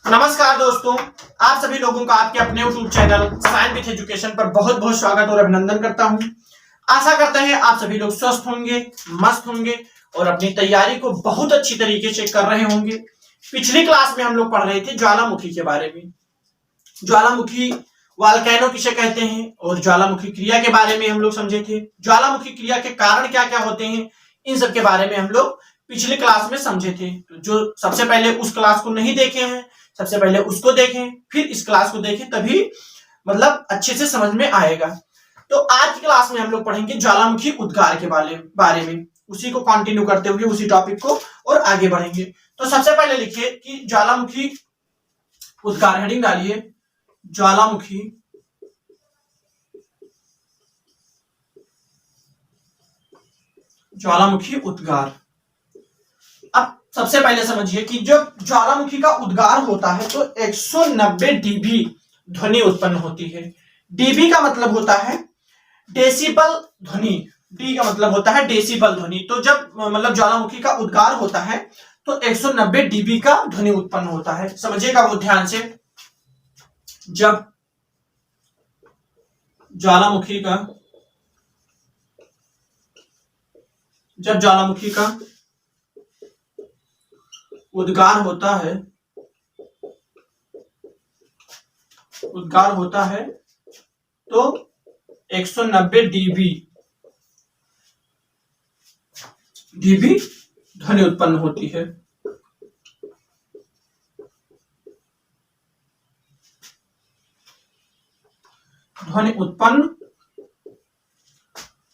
नमस्कार दोस्तों, आप सभी लोगों का आपके अपने YouTube channel science with education पर बहुत बहुत स्वागत और अभिनंदन करता हूं। आशा करते हैं आप सभी लोग स्वस्थ होंगे, मस्त होंगे और अपनी तैयारी को बहुत अच्छी तरीके से कर रहे होंगे। पिछली क्लास में हम लोग पढ़ रहे थे ज्वालामुखी के बारे में। ज्वालामुखी वोल्केनो किसे कहते हैं और ज्वालामुखी क्रिया के बारे में हम लोग समझे थे। ज्वालामुखी क्रिया के कारण क्या क्या होते हैं, इन सब के बारे में हम लोग पिछली क्लास में समझे थे। जो सबसे पहले उस क्लास को नहीं देखे हैं, सबसे पहले उसको देखें, फिर इस क्लास को देखें, तभी मतलब अच्छे से समझ में आएगा। तो आज की क्लास में हम लोग पढ़ेंगे ज्वालामुखी उद्गार के बारे में, उसी को कंटिन्यू करते हुए उसी टॉपिक को और आगे बढ़ेंगे। तो सबसे पहले लिखिए कि ज्वालामुखी उद्गार, हेडिंग डालिए ज्वालामुखी उद्गार। अब सबसे पहले समझिए कि जब ज्वालामुखी का उद्गार होता है तो 190 डीबी ध्वनि उत्पन्न होती है। डीबी का मतलब होता है डेसिबल ध्वनि, डी का मतलब होता है डेसिबल ध्वनि। तो जब मतलब ज्वालामुखी का उद्गार होता है तो 190 डीबी का ध्वनि उत्पन्न होता है। समझिएगा वो ध्यान से। जब ज्वालामुखी का उद्गार होता है तो 190 डीबी ध्वनि उत्पन्न होती है। ध्वनि उत्पन्न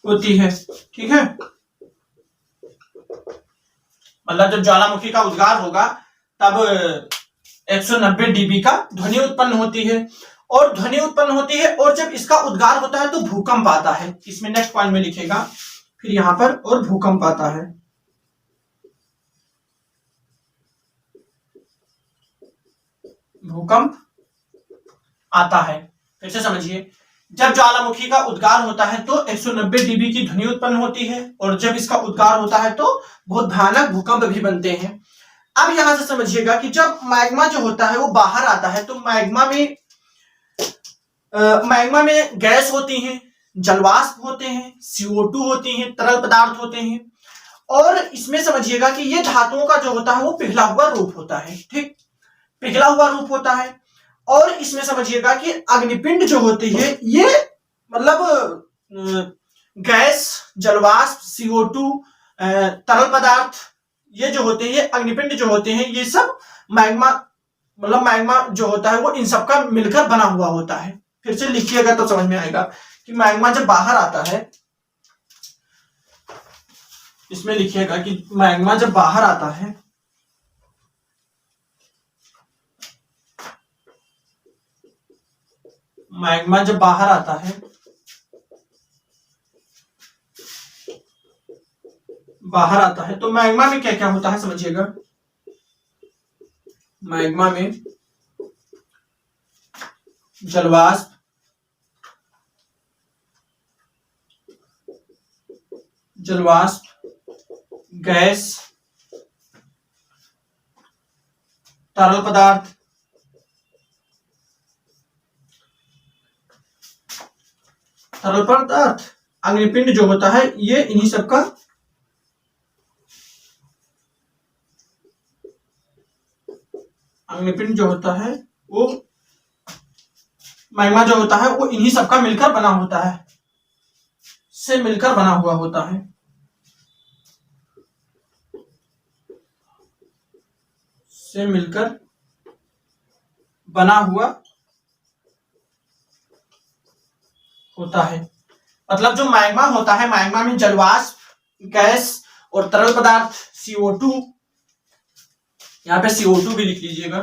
होती है, ठीक है। मतलब जब ज्वालामुखी का उद्गार होगा तब 190 डीबी का ध्वनि उत्पन्न होती है और ध्वनि उत्पन्न होती है। और जब इसका उद्गार होता है तो भूकंप आता है। इसमें नेक्स्ट पॉइंट में लिखेगा फिर यहां पर, और भूकंप आता है। भूकंप आता है, फिर से समझिए। जब ज्वालामुखी का उद्गार होता है तो 190 डीबी की ध्वनि उत्पन्न होती है और जब इसका उद्गार होता है तो बहुत भयानक भूकंप भी बनते हैं। अब यहां से समझिएगा कि जब मैग्मा जो होता है वो बाहर आता है तो मैग्मा में गैस होती है, जलवाष्प होते हैं, CO2 होती हैं, तरल पदार्थ होते हैं। और इसमें समझिएगा कि ये धातुओं का जो होता है वो पिघला हुआ रूप होता है, ठीक, पिघला हुआ रूप होता है। और इसमें समझिएगा कि अग्निपिंड जो होती है ये मतलब गैस, जलवाष्प, CO2, तरल पदार्थ, ये जो होते हैं, ये अग्निपिंड जो होते हैं, ये सब मैग्मा जो होता है वो इन सब का मिलकर बना हुआ होता है। फिर से लिखिएगा तो समझ में आएगा कि मैग्मा जब बाहर आता है, इसमें लिखिएगा कि मैग्मा जब बाहर आता है तो मैग्मा में क्या क्या होता है समझिएगा। मैग्मा में जलवाष्प, गैस, तरल पदार्थ, अग्निपिंड जो होता है, ये इन्हीं सब का अग्निपिंड जो होता है वो मैग्मा जो होता है वो इन्हीं सब का मिलकर बना होता है, से मिलकर बना हुआ होता है। से मिलकर बना हुआ होता है। मतलब जो मैग्मा होता है, मैग्मा में जलवाष्प, गैस और तरल पदार्थ, CO2, यहां पे CO2 भी लिख लीजिएगा,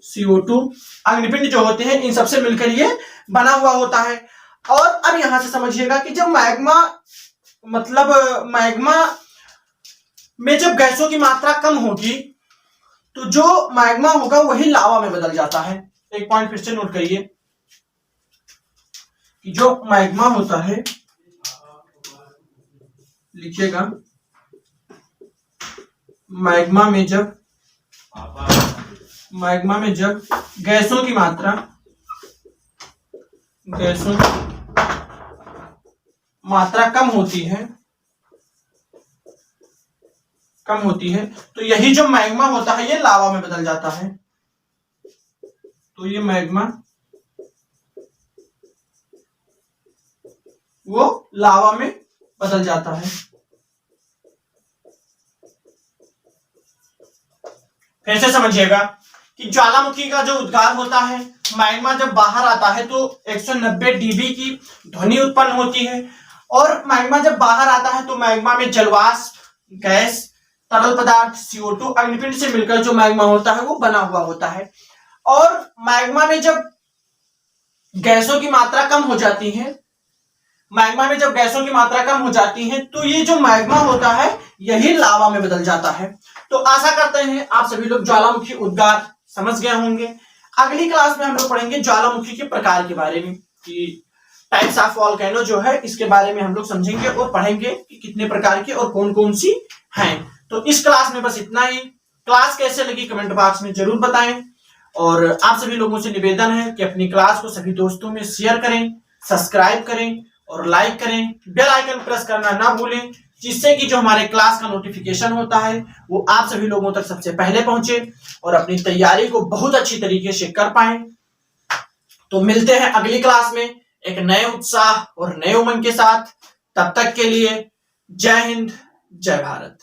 CO2, अग्निपिंड जो होते हैं, इन सबसे मिलकर ये बना हुआ होता है। और अब यहां से समझिएगा कि जब मैग्मा में जब गैसों की मात्रा कम होगी तो जो मैग्मा होगा वही लावा में बदल जाता है। एक पॉइंट फिर से नोट करिए कि जो मैग्मा होता है, लिखिएगा, मैग्मा में जब मैग्मा में जब गैसों की मात्रा कम होती है तो यही जो मैग्मा होता है ये लावा में बदल जाता है। तो ये मैग्मा वो लावा में बदल जाता है। फिर से समझिएगा कि ज्वालामुखी का जो उद्गार होता है, मैग्मा जब बाहर आता है तो 190 डीबी की ध्वनि उत्पन्न होती है, और मैग्मा जब बाहर आता है तो मैग्मा में जलवाष्प, गैस, तरल पदार्थ CO2 अग्निपिंड से मिलकर जो मैग्मा होता है वो बना हुआ होता है। और मैग्मा में जब गैसों की मात्रा कम हो जाती है, तो ये जो मैग्मा होता है यही लावा में बदल जाता है। तो आशा करते हैं आप सभी लोग ज्वालामुखी उद्गार समझ गए होंगे। अगली क्लास में हम लोग पढ़ेंगे ज्वालामुखी के प्रकार के बारे में, कि टाइप्स ऑफ वोल्केनो जो है इसके बारे में हम लोग समझेंगे और पढ़ेंगे कि कितने प्रकार के और कौन कौन सी हैं। तो इस क्लास में बस इतना ही। क्लास कैसे लगी कमेंट बॉक्स में जरूर बताएं, और आप सभी लोगों से निवेदन है कि अपनी क्लास को सभी दोस्तों में शेयर करें, सब्सक्राइब करें और लाइक करें। बेल आइकन प्रेस करना ना भूलें, जिससे कि जो हमारे क्लास का नोटिफिकेशन होता है वो आप सभी लोगों तक सबसे पहले पहुंचे और अपनी तैयारी को बहुत अच्छी तरीके से कर पाए। तो मिलते हैं अगली क्लास में एक नए उत्साह और नए उमंग के साथ। तब तक के लिए जय हिंद, जय भारत।